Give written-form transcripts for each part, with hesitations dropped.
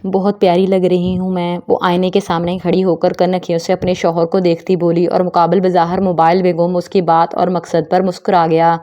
बहुत प्यारी लग रही हूँ मैं। वो आईने के सामने खड़ी होकर कनखियों से अपने शौहर को देखती बोली और मुकाबिल बज़ाहिर मोबाइल में गुम उसकी बात और मकसद पर मुस्कुरा गया।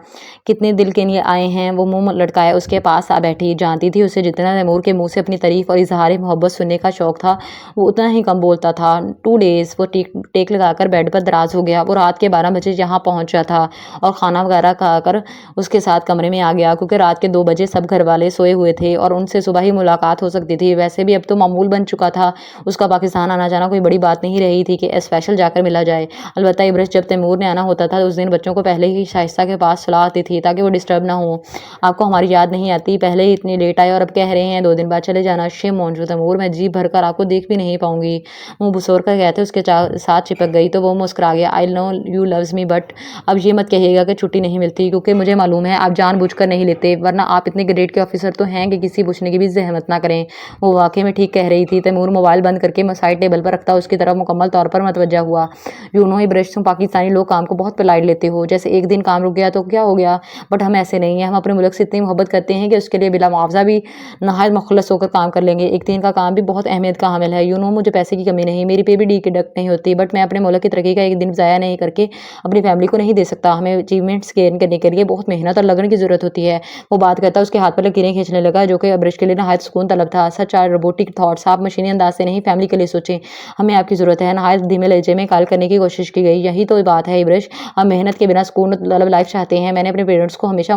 कितने दिल के लिए आए हैं। वो मुंह लटकाए उसके पास आ बैठी। जानती थी उसे जितना तैमूर के मुंह से अपनी तारीफ और इजहार मोहब्बत सुनने का शौक था वो उतना ही कम बोलता था। 2 डेज़ वो टेक लगाकर बेड पर दराज हो गया। वो रात के 12 बजे यहाँ पहुँचा था और खाना वगैरह खाकर उसके साथ कमरे में आ गया, क्योंकि रात के 2 बजे सब घर वाले सोए हुए थे और उनसे सुबह ही मुलाकात हो सकती थी। वैसे भी अब तो मामूल बन चुका था। उसका पाकिस्तान आना जाना कोई बड़ी बात नहीं रही थी कि स्पेशल जाकर मिला जाए। अलबत्ता इब्रश जब तैमूर ने आना होता था उस दिन बच्चों को पहले ही शाइस्ता के पास सुला आती थी ताकि वो डिस्टर्ब ना हो। आपको हमारी याद नहीं आती, पहले ही इतनी लेट आए और अब कह रहे हैं 2 दिन बाद चले जाना। शेम ऑन यू तैमूर, मैं जी भर कर आपको देख भी नहीं पाऊंगी। मुंह बसोर कर कहते उसके साथ चिपक गई तो वो मुस्कुरा गया। I know you loves me but अब ये मत कहिएगा कि छुट्टी नहीं मिलती, क्योंकि मुझे मालूम है आप जानबूझकर नहीं लेते, वरना आप इतने ग्रेड के ऑफिसर तो हैं कि किसी पूछने की भी जहमत ना करें। वो वाकई में ठीक कह रही थी। तैमूर मोबाइल बंद करके साइड टेबल पर रखता उसकी तरफ मुकम्मल तौर पर मतवज्जा हुआ। यू नो इब्रश, तुम पाकिस्तानी लोग काम को बहुत पोलाइट लेते हो, जैसे एक दिन काम रुक गया तो क्या हो गया, बट हम ऐसे नहीं हैं। हम अपने मुल्क से इतनी मोहब्बत करते हैं कि उसके लिए बिला मुआवजा भी नहायत मुखलस होकर काम कर लेंगे। एक दिन का काम भी बहुत अहमियत का हामिल है। यू नो मुझे पैसे की कमी नहीं, मेरी पे भी डिडक्ट नहीं होती, बट मैं अपने मुल्क की तरक्की का एक दिन ज़ाया नहीं करके अपनी फैमिली को नहीं दे सकता। हमें अचीवमेंट्स गेन करने के लिए बहुत मेहनत और लगन की ज़रूरत होती है। वो बात करता उसके हाथ पर लकीरें खींचने लगा, जो कि इब्रश के लिए नहायत सुकून तलब था। सच आर रोबोटिक थॉट्स, आप मशीनी अंदाज से नहीं फैमिली के लिए सोचें। हमें आपकी ज़रूरत है। नहायत धीमे लहजे में कॉल करने की कोशिश की गई। यही तो बात है इब्रश, हम मेहनत के बिना सुकून तलब लाइफ चाहते हैं। मैंने अपने पेरेंट्स को हमेशा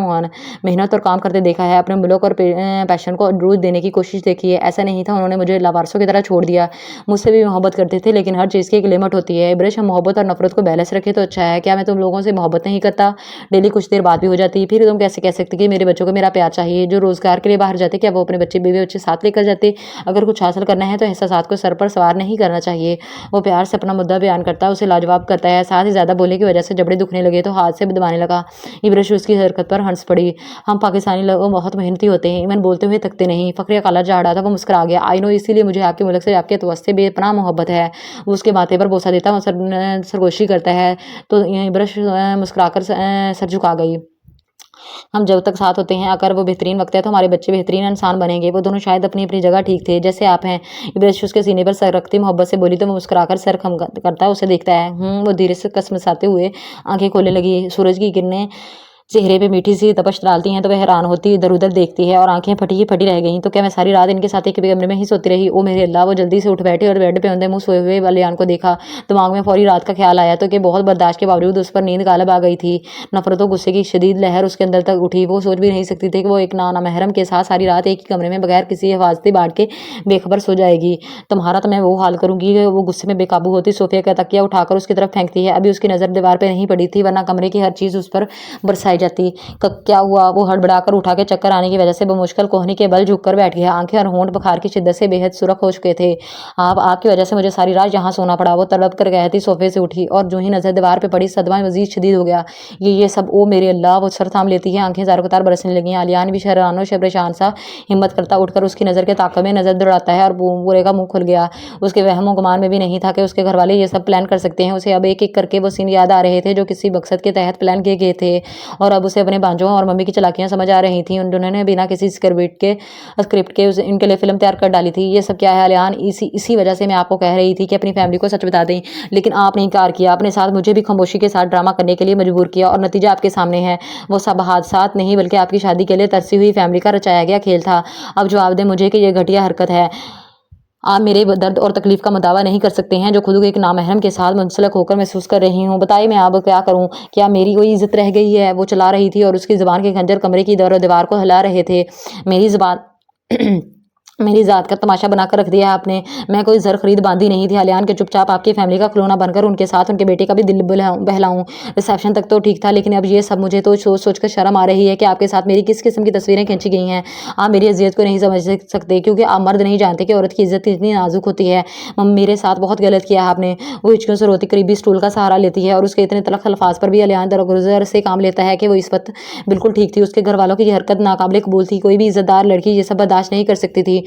मेहनत और काम करते देखा है, अपने मुल्क और पैशन को रूज देने की कोशिश देखी है। ऐसा नहीं था उन्होंने मुझे लावारसों की तरह छोड़ दिया। मुझसे भी मोहब्बत करते थे, लेकिन हर चीज़ की एक लिमिट होती है। इब्रश, हम मोहब्बत और नफरत को बैलेंस रखें तो अच्छा है। क्या मैं तुम लोगों से मोहब्बत नहीं करता? डेली कुछ देर बात भी हो जाती, फिर तुम कैसे कह सकते कि मेरे बच्चों को मेरा प्यार चाहिए? जो रोजगार के लिए बाहर जाते क्या वो अपने बच्चे बीवी बच्चे साथ लेकर जाते? अगर कुछ हासिल करना है तो एहसासात को सर पर सवार नहीं करना चाहिए। वो प्यार से अपना मुद्दा बयान करता, उसे लाजवाब करता है। साथ ही ज़्यादा बोले की वजह से जबड़े दुखने लगे तो हाथ से दबाने लगा। इब्रश उसकी हरकत पर हंस पड़ी। हम पाकिस्तानी लोग बहुत मेहनती होते हैं, इवन बोलते हुए थकते नहीं। फकरिया काला झाड़ा था, वो मुस्कुरा गया। आई नो, इसीलिए मुझे आपके मुल्क से आपके तवस्से बेपनाह मोहब्बत है। वो उसके माथे पर बोसा देता सरगोशी करता है तो इब्रश मुस्कुराकर सर झुका गई। हम जब तक साथ होते हैं अगर वो बेहतरीन वक्त है तो हमारे बच्चे बेहतरीन इंसान बनेंगे। वो दोनों शायद अपनी अपनी जगह ठीक थे, जैसे आप हैं। इब्रश उसके सीने पर सर रखती मोहब्बत से बोली तो वो मुस्कुराकर सर खम करता उसे देखता है। वो धीरे से कसमसाते हुए आंखें खोलने लगी। सूरज की किरणें चेहरे पे मीठी सी तपश डालती हैं तो वह हैरान होती इधर उधर देखती है और आंखें फटी ही फटी रह गईं। तो क्या मैं सारी रात इनके साथ एक कमरे में ही सोती रही? ओ मेरे अल्लाह! वो जल्दी से उठ बैठे और बेड पे औंधे मुंह सोए हुए अलियान को देखा। दिमाग में फौरी रात का ख्याल आया तो कि बहुत बर्दाश्त के बावजूद उस पर नींद गालब आ गई थी। नफरत और गुस्से की शदीद लहर उसके अंदर तक उठी। वो सोच भी नहीं सकती थी कि वो एक नामहरम के साथ सारी रात एक ही कमरे में बगैर किसी हिफाजती बांट के बेखबर सो जाएगी। तुम्हारा तो मैं वो हाल करूंगी। वो गुस्से में बेकाबू होती सोफे का तकिया उठाकर उसकी तरफ फेंकती है। अभी उसकी नज़र दीवार पर नहीं पड़ी थी, वरना कमरे की हर चीज़ उस पर बरसाई जाती। क्या हुआ? वो हड़बड़ाकर उठा के चक्कर आने की वजह से बमुश्किल कोहनी के बल झुककर बैठ गया। आंखें और होंठ बुखार की शिद्दत से बेहद सुर्ख हो चुके थे। आपकी वजह से मुझे सारी रात यहाँ सोना पड़ा। वो तड़प कर कहती सोफे से उठी और जो ही नजर दीवार पे पड़ी सदमा मजीद शदीद हो गया। ये सब ओ मेरे अल्लाह! वो सर थाम लेती है, आंखें ज़ारकतार बरसने लगी। आलियान भी शहरानो शबरेशान सा हिम्मत करता उठकर उसकी नज़र के ताक़ब में नज़र दौड़ाता है और पूरे का मुंह खुल गया। उसके वहमो गुमान में भी नहीं था कि उसके घर वाले ये सब प्लान कर सकते हैं। उसे अब एक एक करके वो सीन याद आ रहे थे जो किसी मकसद के तहत प्लान किए गए थे और अब उसे अपने भांजों और मम्मी की चालाकियां समझ आ रही थी। उन्होंने बिना किसी स्क्रिप्ट के इनके लिए फिल्म तैयार कर डाली थी। ये सब क्या है अलियान? इसी वजह से मैं आपको कह रही थी कि अपनी फैमिली को सच बता दें, लेकिन आपने इनकार किया। अपने साथ मुझे भी खामोशी के साथ ड्रामा करने के लिए मजबूर किया और नतीजा आपके सामने है। वो सब हादसात नहीं बल्कि आपकी शादी के लिए तरसी हुई फैमिली का रचाया गया खेल था। अब जवाब दें मुझे कि यह घटिया हरकत है। आप मेरे दर्द और तकलीफ का मुदावा नहीं कर सकते हैं जो खुद एक नामहरम के साथ मुंसलिक होकर महसूस कर रही हूँ। बताइए मैं अब क्या करूँ? क्या मेरी कोई इज्जत रह गई है? वो चला रही थी और उसकी ज़ुबान के खंजर कमरे की दीवार को हिला रहे थे। मेरी ज़ुबान मेरी ज़ात का तमाशा बनाकर रख दिया है आपने। मैं कोई ज़र खरीद बांधी नहीं थी अलियान के, चुपचाप आपकी फैमिली का खिलौना बनकर उनके साथ उनके बेटे का भी दिल बहलाऊं। रिसेप्शन तक तो ठीक था, लेकिन अब ये सब मुझे तो सोच सोच कर शर्म आ रही है कि आपके साथ मेरी किस किस्म की तस्वीरें खींची गई हैं। आप मेरी अजियत को नहीं समझ सकते क्योंकि आप मर्द नहीं जानते कि औरत की इज्जत कितनी नाजुक होती है। मेरे साथ बहुत गलत किया आपने। वो हिचकियों से रोती करीबी स्टूल का सहारा लेती है और उसके इतने तलख अल्फाज पर भी अलियान दरगुजर से काम लेता है कि वो इस वक्त बिल्कुल ठीक थी। उसके घर वालों की हरकत नाकाबिल कबूल थी। कोई भी इज्जतदार लड़की ये सब बर्दाश्त नहीं कर सकती थी।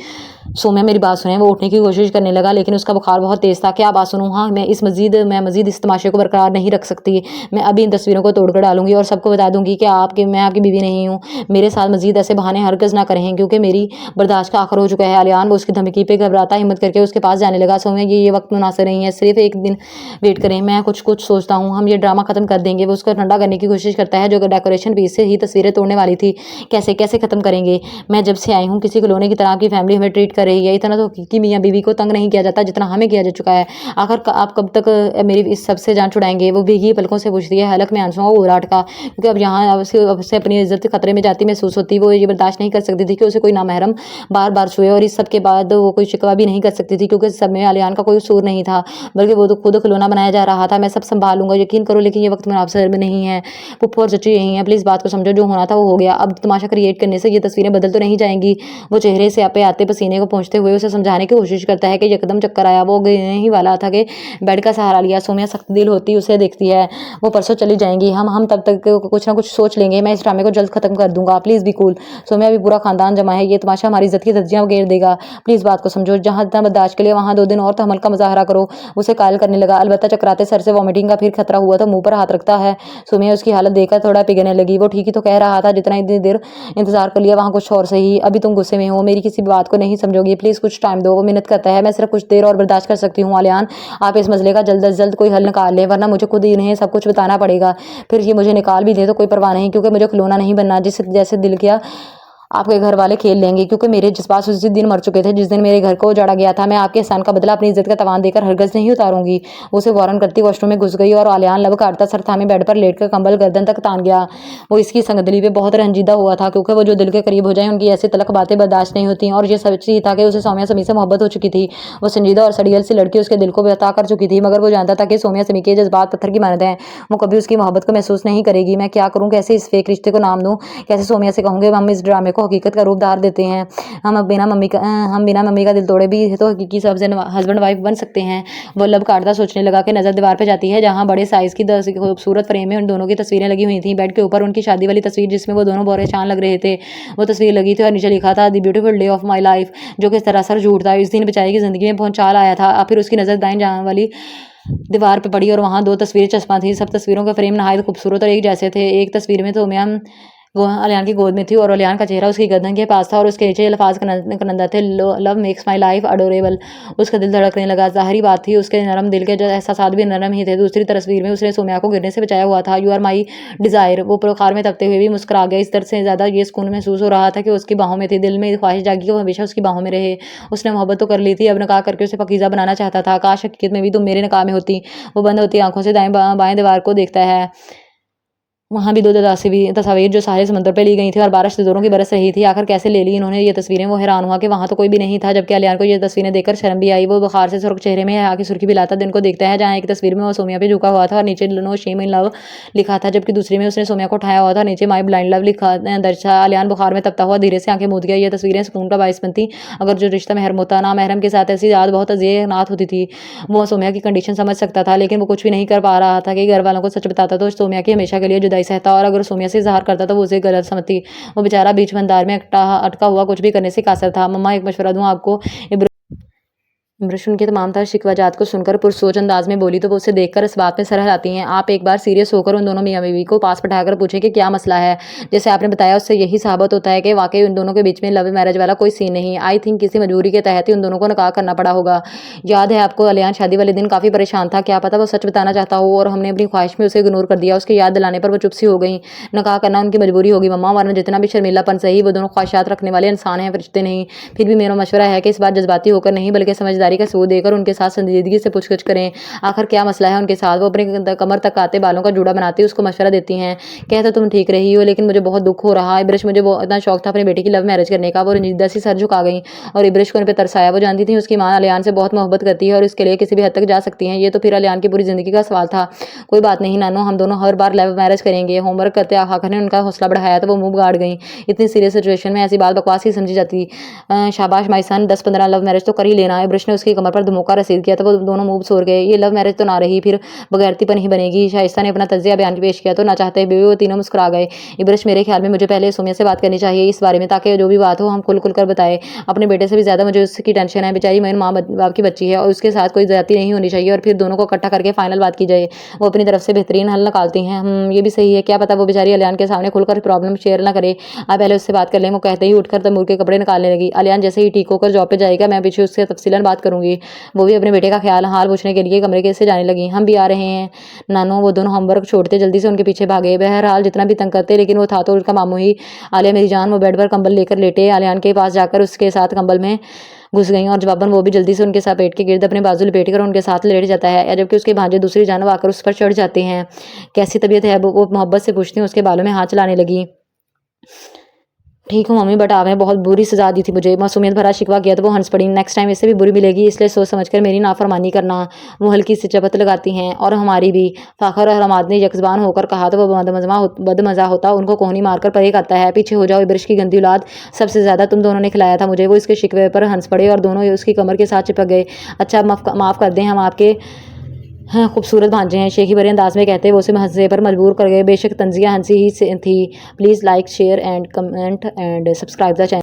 सोम्या मेरी बात सुने। वो उठने की कोशिश करने लगा लेकिन उसका बुखार बहुत तेज़ था। क्या बात सुनूँ? हाँ, मैं मज़ीद इस तमाशे को बरकरार नहीं रख सकती। मैं अभी इन तस्वीरों को तोड़ कर डालूँगी और सबको बता दूँगी कि मैं आपकी बीवी नहीं हूँ। मेरे साथ मज़ीद ऐसे बहाने हरगिज़ ना करें क्योंकि मेरी बर्दाश्त का आखिर हो चुका है। आलियान वो उसकी धमकी पे घबराता हिम्मत करके उसके पास जाने लगा। सोम्या ये वक्त मुनासिब नहीं है, सिर्फ एक दिन वेट करें, मैं कुछ कुछ सोचता हूँ, हम ये ड्रामा खत्म कर देंगे। वो उसको ठंडा करने की कोशिश करता है जो डेकोरेशन पीस से ही तस्वीरें तोड़ने वाली थी। कैसे कैसे खत्म करेंगे? मैं जब से आई हूँ किसी कॉलोनी की तरह आपकी फैमिली हमें ट्रीट कर रही है। इतना तो हकीकी मियाँ बीवी को तंग नहीं किया जाता जितना हमें किया जा चुका है। आखिर आप कब तक मेरी इस सब से जान छुड़ाएंगे? वो भीगी पलकों से पूछती है, हलक में आंसुओं का उराट का, क्योंकि अब यहाँ अब से अपनी इज्जत खतरे में जाती महसूस होती। वो ये बर्दाश्त नहीं कर सकती थी कि उसे कोई नामहरम बार बार छुए और इस सब के बाद वो कोई शिकवा भी नहीं कर सकती थी क्योंकि सब में आलियान का कोई कसूर नहीं था बल्कि वो तो खुद खिलौना बनाया जा रहा था। मैं सब संभालूंगा, यकीन करो, लेकिन ये वक्त मुनासिब में नहीं है। पुप्पो और चची यही है, प्लीज़ बात को समझो। जो होना था वो हो गया। अब तमाशा क्रिएट करने से ये तस्वीरें बदल तो नहीं जाएंगी। वो चेहरे से आपे आते पसीने को पहुंचते हुए उसे समझाने की कोशिश करता है कि यकदम चक्कर आया। वो गिरने ही वाला था कि बेड का सहारा लिया। सोम्या सख्त दिल होती उसे देखती है। वो परसों चली जाएंगी, हम तब तक कुछ ना कुछ सोच लेंगे। मैं इस ड्रामे को जल्द खत्म कर दूंगा, प्लीज़ बी कूल। सोम्या भी पूरा खानदान जमा है, ये तमाशा हमारी इज्जत की धज्जियां घेर देगा। प्लीज़ बात को समझो। जहाँ इतना बर्दाश्त के लिए वहाँ 2 दिन और तहम्मुल का मुजाहरा करो। उसे कायल करने लगा। अलबत्ता चकराते सर से वॉमिटिंग का फिर खतरा हुआ तो मुंह पर हाथ रखता है। सोम्या उसकी हालत देखकर थोड़ा पिघलने लगी। वो ठीक ही तो कह रहा था, जितना इतनी देर इंतजार कर लिया वहाँ कुछ और सही। अभी तुम गुस्से में हो, मेरी किसी भी बात को नहीं समझोगी, प्लीज़ कुछ टाइम दो। वो मिन्नत करता है, मैं सिर्फ कुछ देर और बर्दाश्त कर सकती हूँ आलियान। आप इस मसले का जल्द अज जल्द कोई हल निकाल लें, वरना मुझे खुद इन्हें सब कुछ बताना पड़ेगा। फिर ये मुझे निकाल भी दे तो कोई परवाह नहीं, क्योंकि मुझे खिलौना नहीं बनना जिस जैसे दिल किया आपके घर वाले खेल लेंगे। क्योंकि मेरे जज्बात उसी दिन मर चुके थे जिस दिन मेरे घर को उजाड़ा गया था। मैं आपके एहसान का बदला अपनी इज्जत का तावान देकर हरगिज़ नहीं उतारूंगी। उसे वारन करती वॉशरूम में घुस गई और आलियान लब काटता सर थामे बेड पर लेटकर कंबल गर्दन तक तान गया। वो इसकी संगदली पे बहुत रंजीदा हुआ था क्योंकि वो जो दिल के करीब हो जाए उनकी ऐसी तलख बातें बर्दाश्त नहीं होती। और ये सच ही था कि उसे सोम्या समी से मोहब्बत हो चुकी थी। वो संजीदा और सड़ियल सी लड़की उसके दिल को बता कर चुकी थी, मगर वो जानता था कि सोम्या समी के जज्बात पत्थर की मानद हैं। वो कभी उसकी मोहब्बत को महसूस नहीं करेगी। मैं क्या करूँ, कैसे इस फेक रिश्ते को नाम दूँ, कैसे सोम्या से कहूँगे हम इस ड्रामे को हकीकत का रूप देते हैं। हम बिना मम्मी का दिल तोड़े भी तो हकीकी हस्बैंड वाइफ बन सकते हैं। वो लब काटता सोचने लगा कि नजर दीवार पे जाती है जहां बड़े साइज की खूबसूरत फ्रेम में उन दोनों की तस्वीरें लगी हुई थी। बेड के ऊपर उनकी शादी वाली तस्वीर जिसमें वो दोनों बोरे चांद लग रहे थे, वो तस्वीर लगी थी और नीचे लिखा था the beautiful day of my life, जो कि सरासर झूठ था। इस दिन बेचारी की जिंदगी में पहुंचाल आया था। फिर उसकी नजर दाएं जाने वाली दीवार पे पड़ी और वहां 2 तस्वीरें चश्मा थी। सब तस्वीरों का फ्रेम नहायत खूबसूरत और एक जैसे थे। एक तस्वीर में तो मैम वो आलियान की गोद में थी और आलियान का चेहरा उसकी गर्दन के पास था और उसके नीचे अल्फाज कनंदा थे, love makes my life adorable. उसका दिल धड़कने लगा। ज़ाहिरी बात थी उसके नरम दिल के जो एहसास भी नरम ही थे। दूसरी तस्वीर में उसने सोम्या को गिरने से बचाया हुआ था। You are my desire. वो बुखार में तपते हुए भी मुस्कुरा गया। इस दर्द से ज़्यादा ये सुकून महसूस हो रहा था कि उसकी बाहों में थी। दिल में ख्वाहिश जागी कि वो हमेशा उसकी बाहों में रहे। उसने मोहब्बत तो कर ली थी, अब निकाह करके उसे पकीज़ा बनाना चाहता था। काश हकीकत में भी तुम मेरे निकाह में होती। वो बंद होती आंखों से दाएं बाएं दीवार को देखता है। वहाँ भी 2 तस्वीर जो सारे समंदर पे ली गई थी और बारिश जोरों की बरस रही थी। आखिर कैसे ले ली इन्होंने ये तस्वीरें? वो हैरान हुआ कि वहाँ तो कोई भी नहीं था, जबकि आलियान को ये तस्वीरें देखकर शर्म भी आई। वो बुखार से सुर्ख चेहरे में आके सुर्खी भी लाता दिन को देखता है, जहाँ एक तस्वीर में वो सोम्या पे झुका हुआ था और नीचे नो शेम इन लव लिखा था, जबकि दूसरी में उसने सोम्या को उठाया हुआ था, नीचे माई ब्लाइंड लव लिखा दर्ज था। आलियान बुखार में तपता हुआ धीरे से आंखें मूंद गया। ये तस्वीरें सुकून का बायस बनती अगर जो रिश्ता महरम होता। ना महरम के साथ ऐसी याद बहुत अजीनात होती थी। वो सोम्या की कंडीशन समझ सकता था, लेकिन वो कुछ भी नहीं कर पा रहा था कि घर वालों को सच बताता तो सोम्या की हमेशा के लिए जुदाई सहता, और अगर सोम्या से इजहार करता तो वो उसे गलत समझती। वो बेचारा बीच बंदार में अटका हुआ कुछ भी करने से कासर था। मम्मा एक मशवरा दूं आपको? इब्रश उनके तमाम तर शिकवाजात को सुनकर पुरसोच अंदाज में बोली तो वो उसे देखकर इस बात में सरह आती हैं। आप एक बार सीरियस होकर उन दोनों मियाँ बीवी को पास बैठाकर पूछे कि क्या मसला है। जैसे आपने बताया उससे यही साबित होता है कि वाकई उन दोनों के बीच में लव मैरिज वाला कोई सीन नहीं। आई थिंक किसी मजबूरी के तहत ही उन दोनों को निकाह करना पड़ा होगा। याद है आपको आलियान शादी वाले दिन काफ़ी परेशान था, क्या पता वो सच बताना चाहता हो और हमने अपनी ख्वाहिश में उसे इग्नोर कर दिया। उसकी याद दिलाने पर वो चुप सी हो गई। निकाह करना उनकी मजबूरी होगी मम्मा, वरना जितना भी शर्मिलापन सही, वो दोनों ख्वाहिशात रखने वाले इंसान हैं, फरिश्ते नहीं। फिर भी मेरा मशवरा है कि इस बार जज्बाती होकर नहीं बल्कि समझदारी का सबूत देकर उनके साथ संजीदगी से पूछगछ करें। आखिर क्या मसला है उनके साथ। वो अपने कमर तक आते बालों का जूड़ा बनाती उसको मशवरा देती हैं। कहते तुम ठीक रही हो, लेकिन मुझे बहुत दुख हो रहा है। इब्रिश मुझे बहुत इतना शौक था अपनी बेटी की लव मैरिज करने का। वो रंजीदा सी सर झुका गई और इब्रिश को उन पर तरस आया। वो जानती थी उसकी माँ आलियान से बहुत मोहब्बत करती है और इसके लिए किसी भी हद तक जा सकती हैं। ये तो फिर आलियान की पूरी जिंदगी का सवाल था। कोई बात नहीं नानो, हम दोनों हर बार लव मैरिज करेंगे। होमवर्क करते आखिर ने उनका हौसला बढ़ाया तो वो मुंह गाड़ गई। इतनी सीरियस सिचुएशन में ऐसी बात बकवास ही समझी जाती। शाबाश माई सन, 10-15 लव मैरिज तो कर ही लेना। इब्रिश ने उसकी कमर पर धमोका रसीद किया तो वो दोनों मुंह छोड़ गए। ये लव मैरिज तो ना रही, फिर बगैरतीपन ही बनेगी। शाइस्ता ने अपना तजिया बयान पेश किया तो ना चाहते हुए वो तीनों मुस्कुरा गए। इब्रिश, मेरे ख्याल में मुझे पहले सुमिया से बात करनी चाहिए इस बारे में, ताकि जो भी बात हो हम खुल कर बताए। अपने बेटे से भी ज़्यादा मुझे उसकी टेंशन है। बेचारी मेरी माँ बाप की बच्ची है और उसके साथ कोई ज्यादती नहीं होनी चाहिए, और फिर दोनों को इकट्ठा करके फाइनल बात की जाए। वो अपनी तरफ से बेहतरीन हल निकालती हैं। ये भी सही है, क्या पता वो बेचारी अलियान के सामने खुलकर प्रॉब्लम शेयर ना करे। आप पहले उससे बात कर लें। वो कहते ही उठकर तैमूर के कपड़े निकालने लगी। अलियान जैसे ही ठीक होकर जॉब पे जाएगा मैं पीछे उससे तफसीलन बात करूंगी। वो भी अपने बेटे का ख्याल हाल पूछने के लिए कमरे के से जाने लगी। हम भी आ रहे हैं नानो। वो दोनों होमवर्क छोड़ते जल्दी से उनके पीछे भागे। बहरहाल जितना भी तंग करते, लेकिन वो था तो उनका मामू ही। आलिया मेरी जान। वो बेड पर कंबल लेकर लेटे अलियान के पास जाकर उसके साथ कंबल में घुस गई, और जवाबन वो भी जल्दी से उनके साथ पेट के गिर्द अपने बाजू लपेट कर उनके साथ लेट जाता है, जबकि उसके भांजे दूसरी जानब आकर उस पर चढ़ जाते हैं। कैसी तबीयत है? वो मोहब्बत से पूछती है। उसके बालों में हाथ चलाने लगी। ठीक हूँ मम्मी, बट आपने बहुत बुरी सजा दी थी मुझे। मासूमियत भरा शिकवा किया तो वो हंस पड़ी। नेक्स्ट टाइम इससे भी बुरी मिलेगी, इसलिए सोच समझकर मेरी नाफरमानी करना। वो हल्की सी चपत लगाती हैं। और हमारी भी। फाखर और हमाद ने यकजबान होकर कहा तो वो बदमजा होता उनको कोहनी मारकर परे करता है। पीछे हो जाओ इब्रिश की गंदी औलाद, सबसे ज्यादा तुम दोनों ने खिलाया था मुझे। वो इसके शिकवे पर हंस पड़े और दोनों उसकी कमर के साथ चिपक गए। अच्छा माफ़ कर दें, हम आपके हाँ खूबसूरत भांजे हैं, शेखी भरे अंदाज में कहते वो उसे हंसने पर मजबूर कर गए। बेशक तंजिया हंसी ही से थी। Please like share and comment and subscribe the channel.